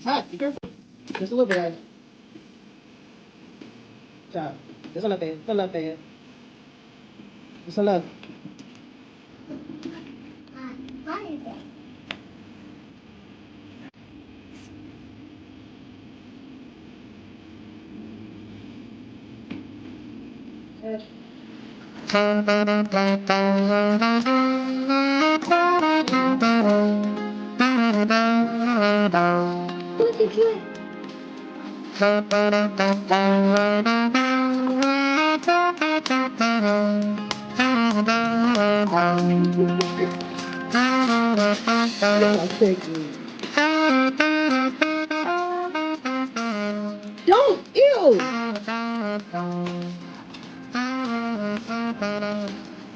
It's hot. Be careful. Just a little bit, guys. Ciao. Eso lang tayo. Ito lang tayo. Isa lang. What did you? I'll take you. Don't! Ew!